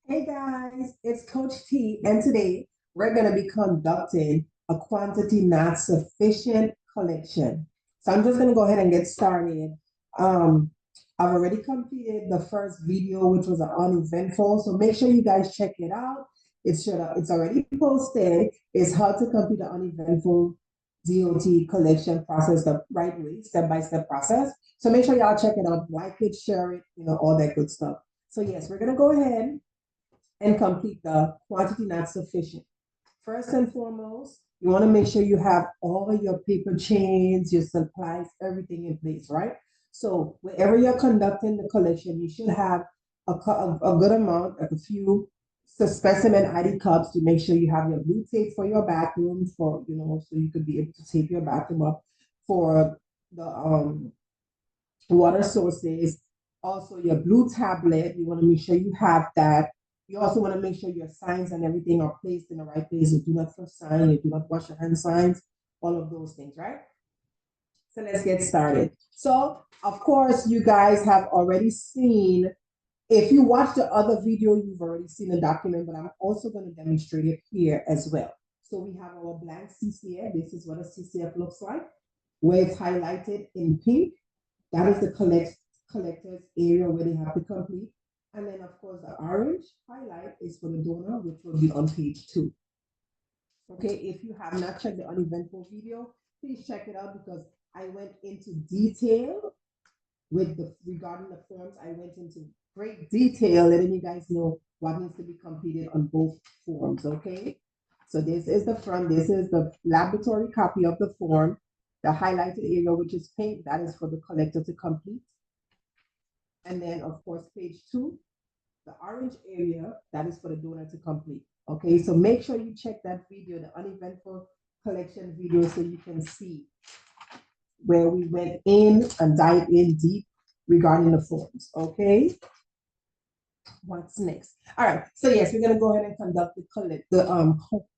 Hey guys, it's Coach T, and today we're going to be conducting a quantity not sufficient collection. So I'm just going to go ahead and get started. Um, I've already completed the first video, which was uneventful. So make sure you guys check it out. It's already posted. It's how to complete the uneventful DOT collection process the right way, step-by-step process. So make sure y'all check it out, like it, share it, all that good stuff. So yes, we're going to go ahead and complete the quantity not sufficient. First and foremost, you want to make sure you have all of your paper chains, your supplies, everything in place, right? So wherever you're conducting the collection, you should have a good amount, like a few specimen ID cups to make sure you have your blue tape for your bathroom so you could be able to tape your bathroom up for the water sources. Also, your blue tablet, you want to make sure you have that. You also want to make sure your signs and everything are placed in the right place. You do not flush sign, you do not wash your hand signs, all of those things, right? So let's get started. So, of course, you guys have already seen, if you watch the other video, you've already seen the document, but I'm also going to demonstrate it here as well. So we have our blank CCF. This is what a CCF looks like, where it's highlighted in pink. That is the collector's area where they have to complete. And then, of course, the orange highlight is for the donor, which will be on page 2. Okay, if you have not checked the uneventful video, please check it out because I went into detail regarding the forms. I went into great detail letting you guys know what needs to be completed on both forms, okay? So this is the front, this is the laboratory copy of the form. The highlighted area, which is pink, that is for the collector to complete. And then, of course, page 2, the orange area, that is for the donor to complete. Okay, so make sure you check that video, the uneventful collection video, so you can see where we went in and dived in deep regarding the forms. Okay, what's next? All right, so yes, we're gonna go ahead and conduct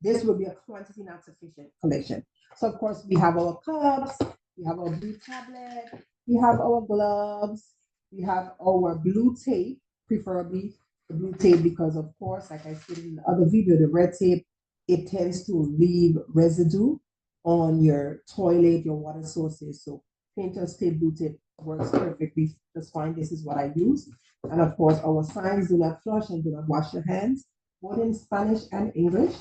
this will be a quantity not sufficient collection. So of course we have our cups, we have our blue tablet, we have our gloves, we have our blue tape, preferably the blue tape, because of course, like I said in the other video, the red tape, it tends to leave residue on your toilet, your water sources. So painter's tape, blue tape works perfectly just fine. This is what I use. And of course, our signs: do not flush and do not wash your hands, both in Spanish and English.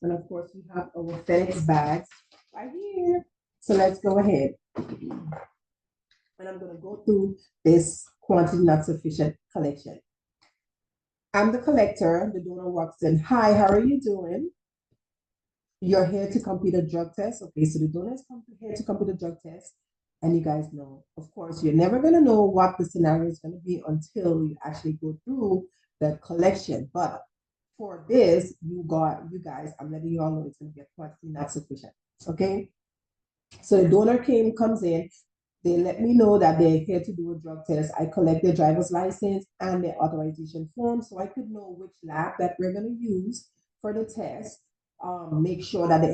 And of course, we have our FedEx bags right here. So let's go ahead. And I'm going to go through this quantity not sufficient collection. I'm the collector. The donor walks in. Hi, how are you doing? You're here to complete a drug test. Okay, so the donor is here to complete a drug test. And you guys know, of course, you're never going to know what the scenario is going to be until you actually go through the collection. But for this, you guys, I'm letting you all know it's going to be a quantity not sufficient. Okay? So the donor comes in. They let me know that they're here to do a drug test. I collect their driver's license and their authorization form so I could know which lab that we're going to use for the test. Make sure that the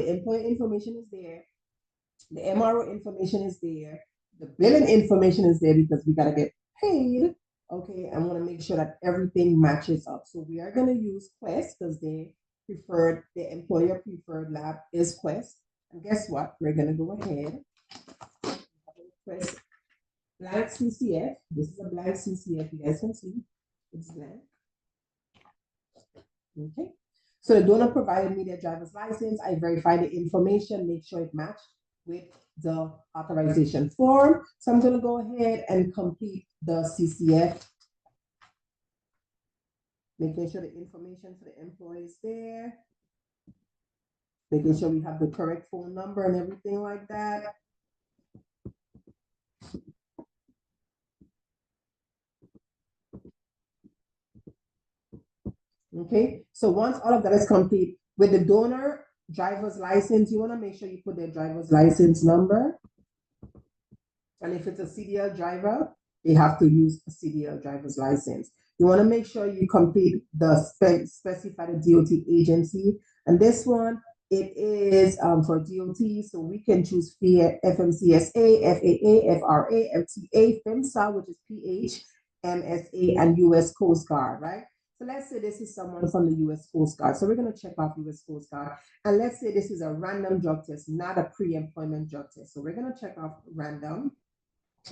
employer information is there, the MRO information is there, the billing information is there because we got to get paid. Okay, I want to make sure that everything matches up. So we are going to use Quest because the employer preferred lab is Quest. And guess what? We're going to go ahead. Quest blank CCF. This is a blank CCF. You guys can see it's blank. Okay. So the donor provided me their driver's license. I verified the information, make sure it matched with the authorization form. So I'm going to go ahead and complete the CCF, making sure the information for the employee is there, making sure we have the correct phone number and everything like that. Okay, so once all of that is complete, with the donor driver's license, you want to make sure you put their driver's license number. And if it's a CDL driver, they have to use a CDL driver's license. You want to make sure you complete the specified DOT agency. And this one, it is for DOT, so we can choose FMCSA, FAA, FRA, FTA, FEMSA, which is PH, MSA, and U.S. Coast Guard, right? So let's say this is someone from the U.S. Coast Guard. So we're going to check off U.S. Coast Guard. And let's say this is a random drug test, not a pre-employment drug test. So we're going to check off random.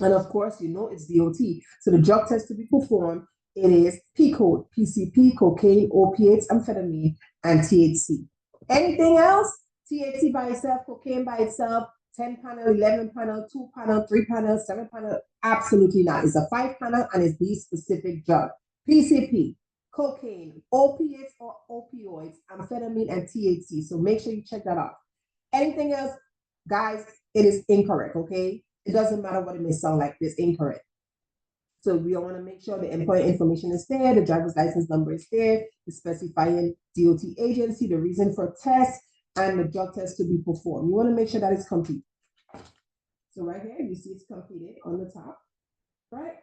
And of course, you know it's DOT. So the drug test to be performed, it is P code, PCP, cocaine, opiates, amphetamine, and THC. Anything else? THC by itself, cocaine by itself, 10 panel, 11 panel, 2 panel, 3 panel, 7 panel, absolutely not. It's a 5 panel and it's the specific drug. PCP, cocaine, opiates or opioids, amphetamine, and THC. So make sure you check that out. Anything else, guys, it is incorrect, okay? It doesn't matter what it may sound like, it's incorrect. So we want to make sure the employer information is there, the driver's license number is there, the specifying DOT agency, the reason for test, and the drug test to be performed. You want to make sure that it's complete. So right here, you see it's completed on the top, right?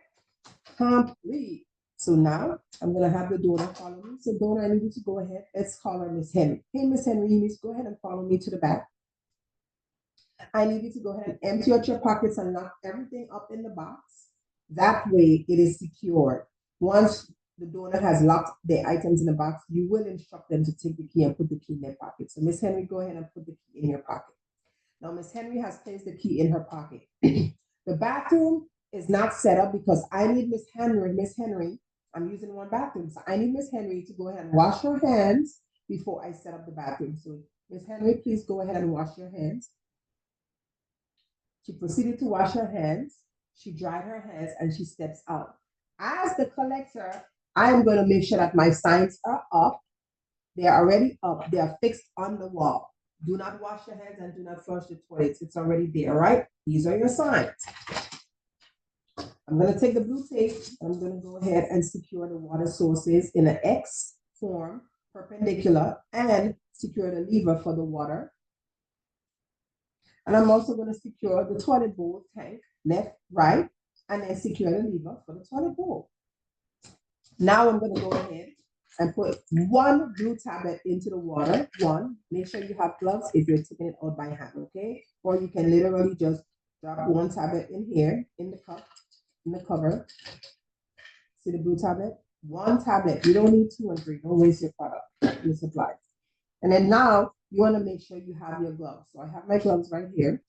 Complete. So now I'm going to have the donor follow me. So donor, I need you to go ahead. Let's call her Miss Henry. Hey, Miss Henry, you need to go ahead and follow me to the back. I need you to go ahead and empty out your pockets and lock everything up in the box. That way it is secured. Once the donor has locked the items in the box, you will instruct them to take the key and put the key in their pocket. So Miss Henry, go ahead and put the key in your pocket. Now Miss Henry has placed the key in her pocket. The bathroom is not set up because I need Miss Henry, I'm using one bathroom. So I need Miss Henry to go ahead and wash her hands before I set up the bathroom. So Miss Henry, please go ahead and wash your hands. She proceeded to wash her hands. She dried her hands and she steps out. As the collector, I am going to make sure that my signs are up. They are already up. They are fixed on the wall. Do not wash your hands and do not flush the toilets. It's already there, right? These are your signs. I'm going to take the blue tape. I'm going to go ahead and secure the water sources in an X form, perpendicular, and secure the lever for the water. And I'm also going to secure the toilet bowl tank, left, right, and then secure the lever for the toilet bowl. Now I'm going to go ahead and put one blue tablet into the water. One, make sure you have gloves if you're taking it out by hand, okay? Or you can literally just drop one tablet in here, in the cup, in the cover. See the blue tablet? One tablet. You don't need 2 and 3. Don't waste your product, your supplies. And then now you want to make sure you have your gloves. So I have my gloves right here.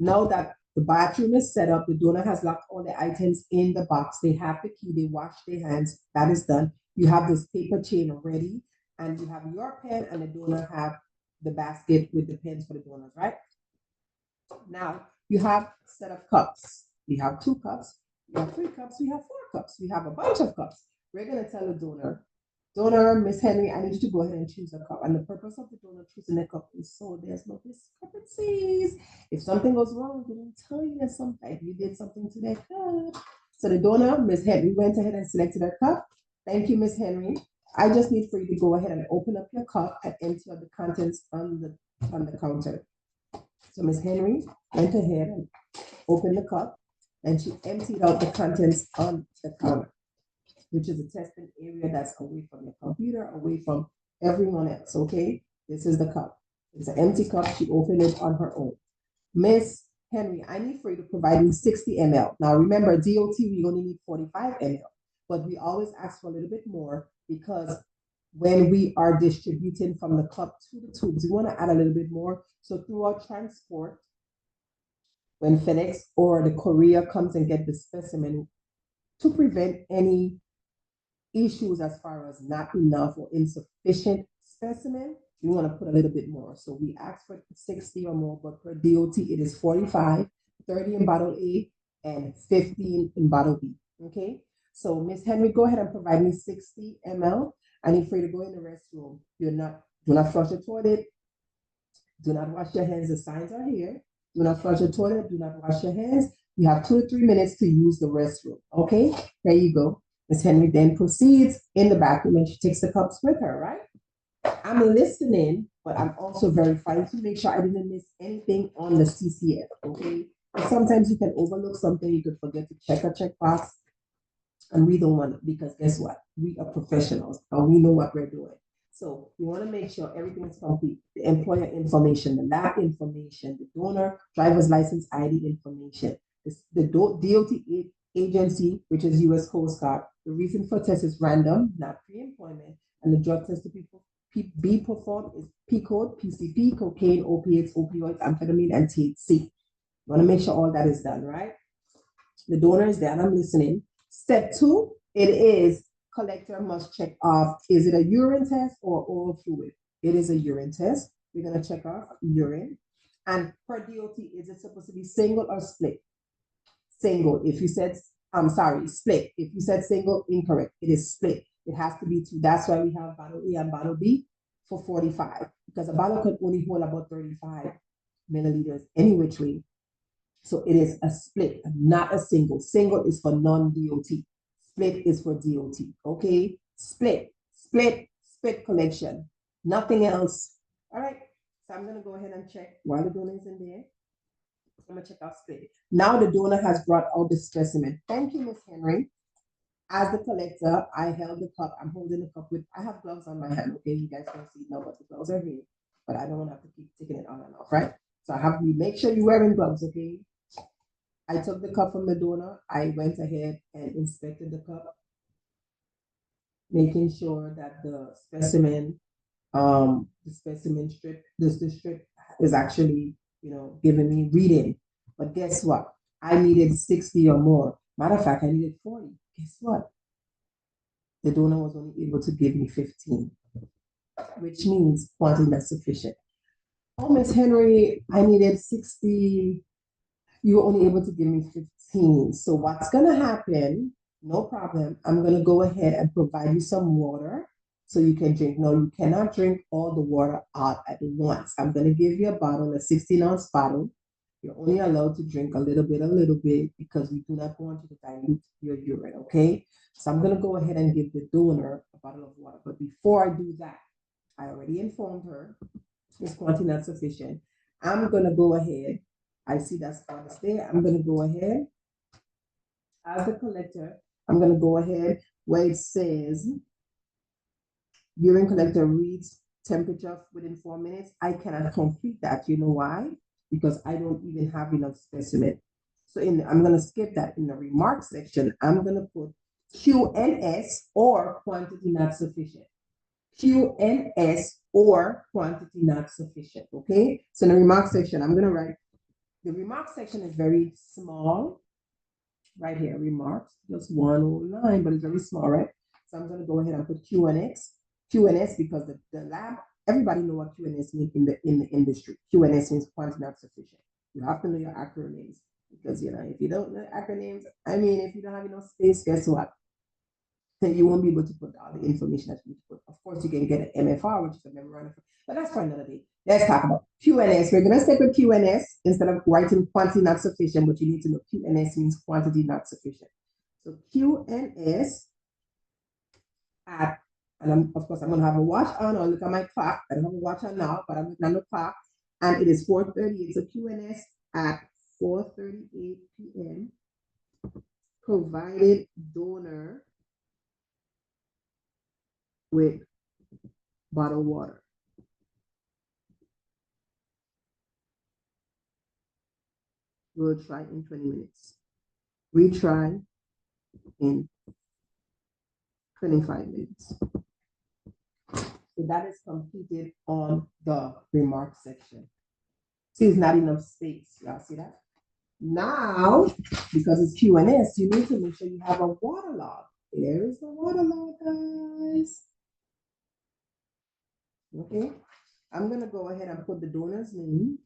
Now that the bathroom is set up, the donor has locked all the items in the box. They have the key, they wash their hands. That is done. You have this paper chain ready, and you have your pen, and the donor have the basket with the pens for the donors, right? Now you have a set of cups. We have 2 cups, we have 3 cups, we have 4 cups, we have a bunch of cups. We're going to tell the donor, Miss Henry, I need you to go ahead and choose a cup. And the purpose of the donor choosing a cup is so there's no discrepancies. If something goes wrong, they don't tell you there's something. You did something to their cup. So the donor, Miss Henry, went ahead and selected her cup. Thank you, Miss Henry. I just need for you to go ahead and open up your cup and empty out the contents on the counter. So Miss Henry went ahead and opened the cup, and she emptied out the contents on the counter, which is a testing area that's away from your computer, away from everyone else, okay? This is the cup. It's an empty cup. She opened it on her own. Miss Henry, I need for you to provide me 60 ml. Now remember, DOT, we only need 45 ml, but we always ask for a little bit more because when we are distributing from the cup to the tubes, we want to add a little bit more. So throughout transport, when FedEx or the courier comes and get the specimen, to prevent any issues as far as not enough or insufficient specimen, we want to put a little bit more. So we ask for 60 or more, but per DOT, it is 45, 30 in bottle A, and 15 in bottle B, okay? So Miss Henry, go ahead and provide me 60 ml. I need for you to go in the restroom. Do not flush the toilet. Do not wash your hands. The signs are here. Do not flush the toilet. Do not wash your hands. You have 2 to 3 minutes to use the restroom, okay? There you go. Miss Henry then proceeds in the bathroom and she takes the cups with her, right? I'm listening, but I'm also verifying to make sure I didn't miss anything on the CCF, okay? And sometimes you can overlook something, you could forget to check a checkbox, and we don't want it because guess what? We are professionals and we know what we're doing. So we want to make sure everything is complete. The employer information, the lab information, the donor, driver's license ID information, the DOT agency, which is U.S. Coast Guard. The reason for test is random, not pre-employment, and the drug test to be performed is P code, PCP, cocaine, opiates, opioids, amphetamine, and THC. You want to make sure all that is done, right? The donor is there, and I'm listening. Step 2, it is collector must check off, is it a urine test or oral fluid? It is a urine test. We're going to check off urine. And per DOT, is it supposed to be single or split? Single. If you said, I'm sorry, split. If you said single, incorrect. It is split. It has to be 2. That's why we have bottle A and bottle B for 45, because a bottle could only hold about 35 milliliters any which way. So it is a split, not a single. Single is for non-DOT. Split is for DOT. Okay? Split collection. Nothing else. All right. So I'm going to go ahead and check while the donor is in there. I'm going to check out split. Now the donor has brought out the specimen. Thank you, Miss Henry. As the collector, I held the cup. I'm holding the cup with, I have gloves on my hand. Okay, you guys can't see now, but the gloves are here. But I don't want to have to keep taking it on and off, right? So I have you make sure you're wearing gloves, okay? I took the cup from the donor. I went ahead and inspected the cup, making sure that the specimen strip, the strip is actually, giving me reading. But guess what? I needed 60 or more. Matter of fact, I needed 40. Guess what? The donor was only able to give me 15, which means quantity not sufficient. Oh, Miss Henry, I needed 60. You were only able to give me 15. So what's going to happen, no problem, I'm going to go ahead and provide you some water so you can drink. No, you cannot drink all the water out at once. I'm going to give you a bottle, a 16-ounce bottle. You're only allowed to drink a little bit, because we do not want you to dilute your urine, okay? So I'm going to go ahead and give the donor a bottle of water. But before I do that, I already informed her this quantity not sufficient. I'm going to go ahead. I see that spot is there. I'm going to go ahead. As the collector, I'm going to go ahead where it says urine collector reads temperature within 4 minutes. I cannot complete that. You know why? Because I don't even have enough specimen. So I'm going to skip that. In the remarks section, I'm going to put QNS or quantity not sufficient. QNS or quantity not sufficient. Okay? So in the remarks section, I'm going to write, the remarks section is very small. Right here, remarks, just one whole line, but it's very small, right? So I'm going to go ahead and put QNS because the lab, everybody know what QNS means in the industry. QNS means quantity not sufficient. You have to know your acronyms, because if you don't know acronyms, if you don't have enough space, guess what? Then you won't be able to put all the information that you need to put. Of course, you can get an MFR, which is a memorandum, but that's for another day. Let's talk about QNS. We're going to stick with QNS instead of writing quantity not sufficient, but you need to know QNS means quantity not sufficient. So QNS at, and of course, I'm going to have a watch on. I'll look at my clock. I don't have a watch on now, but I'm looking at the clock, and it is 4:38. So QNS at 4:38 p.m. provided donor with bottled water. We'll try in 20 minutes. Retry in 25 minutes. So that is completed on the remarks section. See, it's not enough space. Y'all see that? Now, because it's QNS, you need to make sure you have a water log. There is the water log, guys. Okay, I'm going to go ahead and put the donor's name.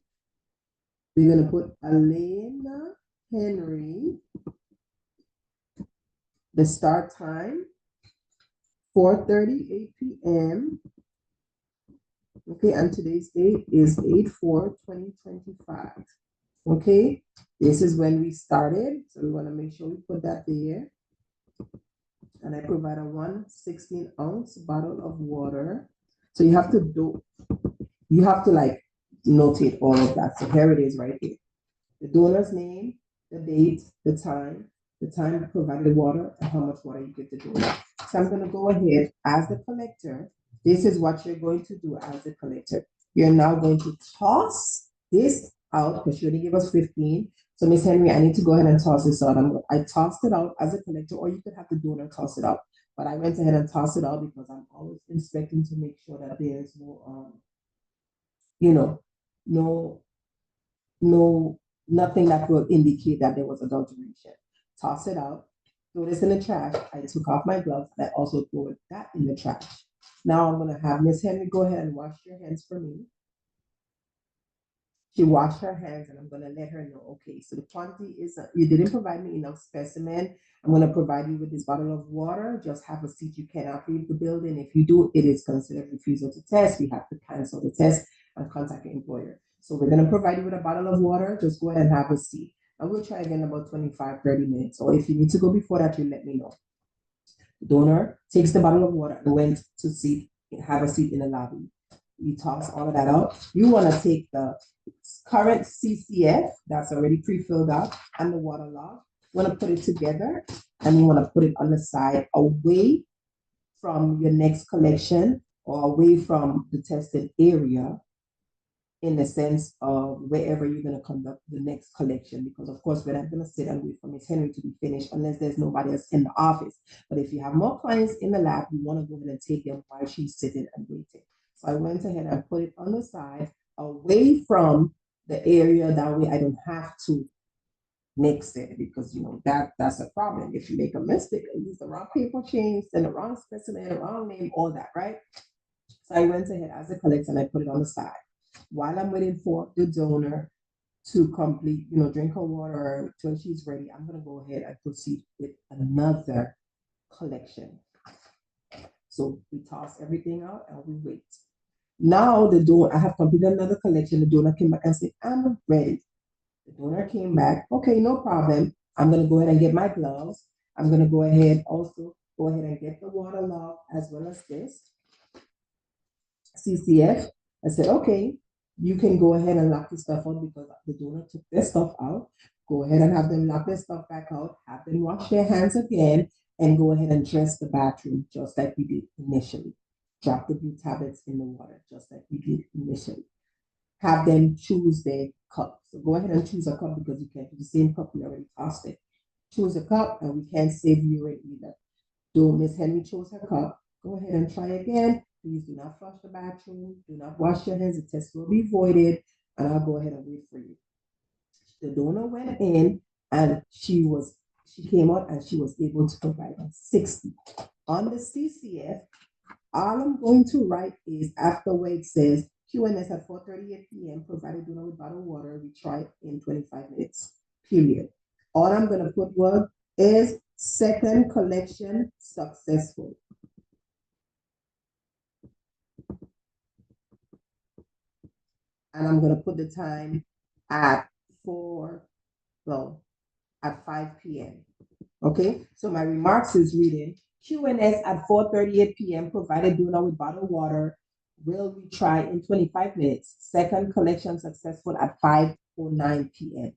We're going to put Elena Henry. The start time, 4:38 p.m. Okay, and today's date is 8/4/2025. Okay, this is when we started. So we want to make sure we put that there. And I provide a 1/16-ounce bottle of water. So you have to notate all of that. So here it is right here. The donor's name, the date, the time provided water, and how much water you get to donor. So I'm going to go ahead as the collector. This is what you're going to do as the collector. You're now going to toss this out because you already gave us 15. So Miss Henry, I need to go ahead and toss this out. I tossed it out as a collector, or you could have the donor toss it out. But I went ahead and tossed it out because I'm always inspecting to make sure that there's no, you know, no, no, nothing that will indicate that there was adulteration. Toss it out, throw this in the trash. I took off my gloves. I also threw that in the trash. Now I'm gonna have Miss Henry go ahead and wash your hands for me. She washed her hands, and I'm going to let her know, okay, so the quantity is, you didn't provide me enough specimen. I'm going to provide you with this bottle of water. Just have a seat. You cannot leave the building. If you do, it is considered refusal to test. We have to cancel the test and contact your employer. So we're going to provide you with a bottle of water. Just go ahead and have a seat. And we'll try again in about 25, 30 minutes. Or if you need to go before that, you let me know. The donor takes the bottle of water and went to have a seat in the lobby. You toss all of that out. You want to take the current CCF that's already pre-filled out and the water log. You want to put it together, and you want to put it on the side away from your next collection or away from the tested area, in the sense of wherever you're going to conduct the next collection. Because of course, we're not going to sit and wait for Miss Henry to be finished unless there's nobody else in the office. But if you have more clients in the lab, you want to go ahead and take them while she's sitting and waiting. So I went ahead and put it on the side away from the area. That way I don't have to mix it, because that's a problem. If you make a mistake and use the wrong paper chain, send the wrong specimen, the wrong name, all that, right? So I went ahead as a collector and I put it on the side. While I'm waiting for the donor to complete, drink her water till she's ready, I'm going to go ahead and proceed with another collection. So we toss everything out and we wait. Now the donor, I have completed another collection. The donor came back and said, I'm ready. The donor came back. Okay, no problem. I'm going to go ahead and get my gloves. I'm going to go ahead and get the water log as well as this CCF. I said, okay, you can go ahead and lock the stuff out because the donor took their stuff out. Go ahead and have them lock their stuff back out, have them wash their hands again, and go ahead and dress the bathroom just like we did initially. Drop the blue tablets in the water just like we did initially. Have them choose their cup. So go ahead and choose a cup, because you can't do the same cup we already tossed it. Choose a cup, and we can't save urine either. Do Miss Henry chose her cup. Go ahead and try again. Please do not flush the bathroom. Do not wash your hands. The test will be voided, and I'll go ahead and wait for you. The donor went in, and she came out and she was able to provide 60. On the CCF, all I'm going to write is after where it says QNS at 4:38 p.m. provided donor with bottled water. We try in 25 minutes. Period. All I'm going to put is second collection successful. And I'm going to put the time at 5 p.m. Okay, so my remarks is reading QNS at 4:38 p.m. provided donor with bottled water. Will retry in 25 minutes. Second collection successful at 5:09 p.m.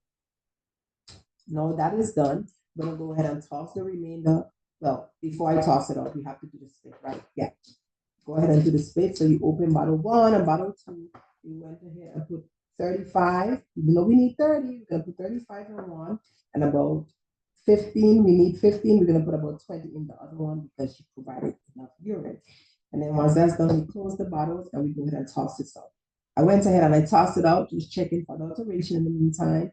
Now that is done. I'm going to go ahead and toss the remainder. Well, before I toss it up, we have to do the split, right? Yeah. Go ahead and do the split. So you open bottle 1 and bottle 2. You went ahead and put 35. Even though we need 30, we're going to put 35 in one, and about 15. We need 15. We're going to put about 20 in the other one because she provided enough urine. And then once that's done, we close the bottles and we go ahead and toss this out. I went ahead and I tossed it out, just checking for adulteration in the meantime.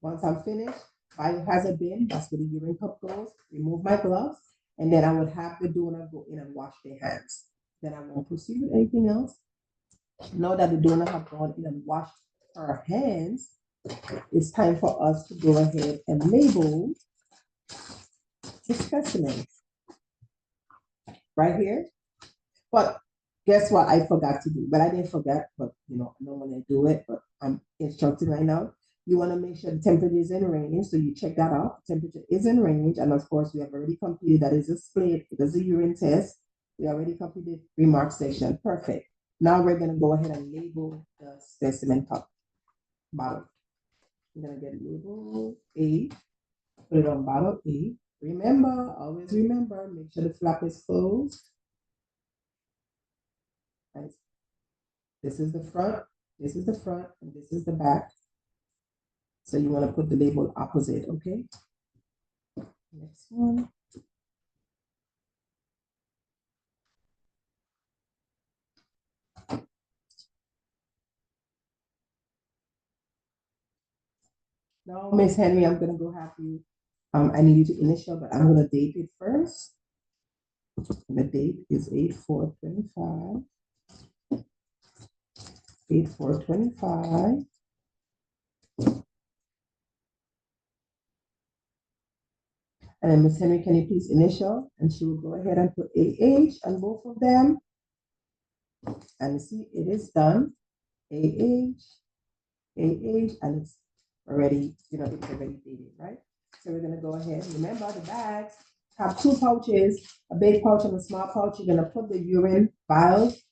Once I'm finished, biohazard bin, that's where the urine cup goes, remove my gloves, and then I would have the donor go in and wash their hands. Then I won't proceed with anything else. Now that the donor have gone in and washed her hands, it's time for us to go ahead and label the specimens right here. But guess what? I forgot to do, but I didn't forget, but normally I do it, but I'm instructing right now. You want to make sure the temperature is in range, so you check that out. Temperature is in range, and of course, we have already completed. That is a split. It is a urine test. We already completed remark section. Perfect. Now we're going to go ahead and label the specimen cup bottle. We're going to get label A, put it on bottle A. Remember, always remember, make sure the flap is closed. Right. This is the front, and this is the back. So you want to put the label opposite, okay? Next one. Now, Miss Henry, I'm gonna go have you. I need you to initial, but I'm gonna date it first. The date is 8/4/25. 8/4/25. And then Miss Henry, can you please initial? And she will go ahead and put AH on both of them. And you see, it is done. AH, AH, and it's already, it's already dated, right? So we're gonna go ahead. Remember, the bags have two pouches, a big pouch and a small pouch. You're gonna put the urine vials,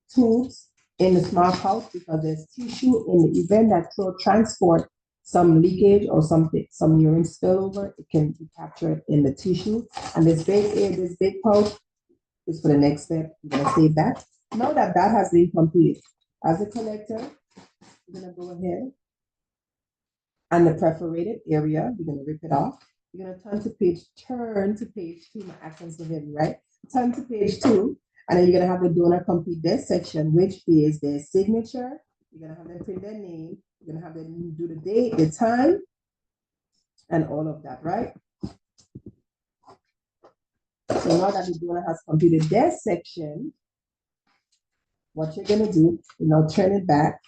tubes in the small pouch because there's tissue in the event that will transport some leakage or something, some urine spillover. It can be captured in the tissue. And this big pouch is for the next step. You're gonna save that. Now that that has been completed, as a collector, you're gonna go ahead and the perforated area, you're gonna rip it off. You're gonna turn to page 2. My accent's so heavy, right? Turn to page 2, and then you're gonna have the donor complete this section, which is their signature. You're gonna have them print their name. You're gonna have them do the date, the time, and all of that, right? So now that the donor has completed their section, what you're gonna do, you now turn it back.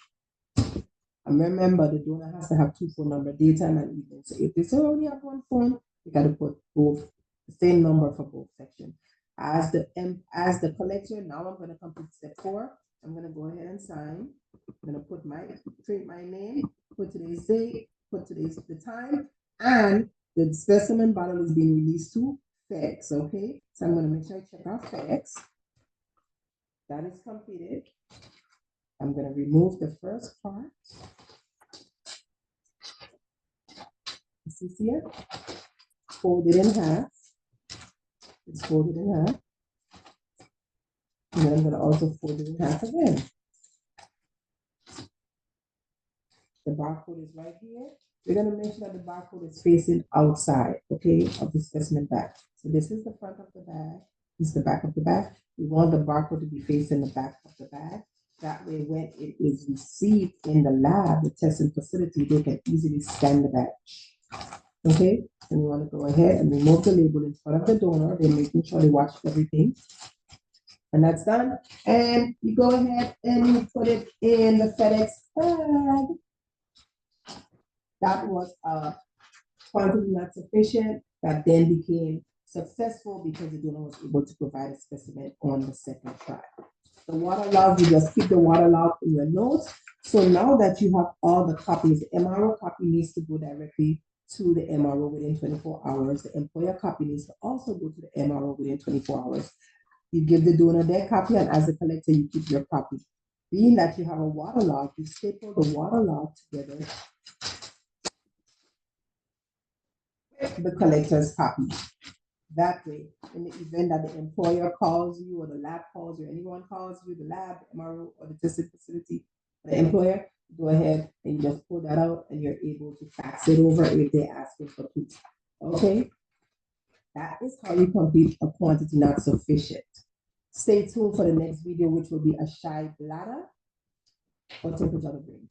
And remember, the donor has to have 2 phone numbers, daytime and evening. So if they say only have 1 phone, you got to put both, the same number for both sections. As the collector, now I'm going to complete step 4. I'm going to go ahead and sign. I'm going to print my name, put today's date, put the time, and the specimen bottle is being released to FedEx. Okay, so I'm going to make sure I check out FedEx. That is completed. I'm going to remove the first part. You see here? Fold it in half. It's folded in half. And then I'm going to also fold it in half again. The barcode is right here. We're going to make sure that the barcode is facing outside, okay, of the specimen bag. So this is the front of the bag. This is the back of the bag. We want the barcode to be facing the back of the bag. That way, when it is received in the lab, the testing facility, they can easily scan the badge. Okay, and you want to go ahead and remove the label in front of the donor. They're making sure they watch everything. And that's done. And you go ahead and you put it in the FedEx bag. That was a quantity not sufficient that then became successful because the donor was able to provide a specimen on the second try. The water log, you just keep the water log in your notes. So now that you have all the copies, the MRO copy needs to go directly to the MRO within 24 hours. The employer copy needs to also go to the MRO within 24 hours. You give the donor their copy, and as a collector, you keep your copy. Being that you have a water log, you staple the water log together with the collector's copy. That way, in the event that the employer calls you or the lab calls you, or anyone calls you, the lab, the MRO, or the testing facility, the employer, go ahead and you just pull that out and you're able to fax it over if they ask you for proof. Okay? That is how you complete a quantity not sufficient. Stay tuned for the next video, which will be a shy bladder or temperature of range.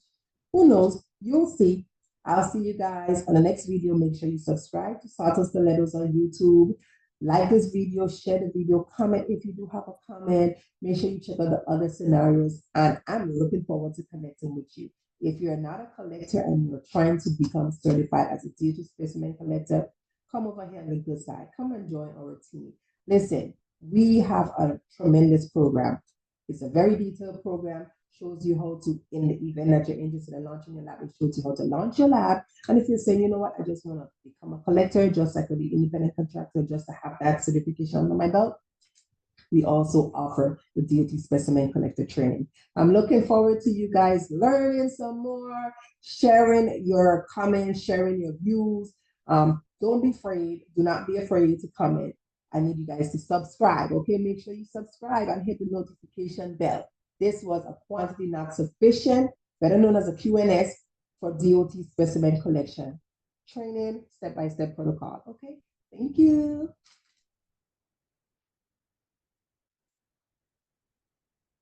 Who knows? You'll see. I'll see you guys on the next video. Make sure you subscribe to Saltos Stilettos on YouTube. Like this video, share the video, comment if you do have a comment. Make sure you check out the other scenarios. And I'm looking forward to connecting with you. If you're not a collector and you're trying to become certified as a digital specimen collector, come over here on the good side. Come and join our team. Listen, we have a tremendous program. It's a very detailed program. Shows you how to, in the event that you're interested in launching your lab, it shows you how to launch your lab. And if you're saying, you know what, I just want to become a collector, just like an independent contractor, just to have that certification under my belt, we also offer the DOT specimen collector training. I'm looking forward to you guys learning some more, sharing your comments, sharing your views. Don't be afraid. Do not be afraid to comment. I need you guys to subscribe. Okay, make sure you subscribe and hit the notification bell. This was a quantity not sufficient, better known as a QNS, for DOT specimen collection. Training, step-by-step protocol. Okay, thank you.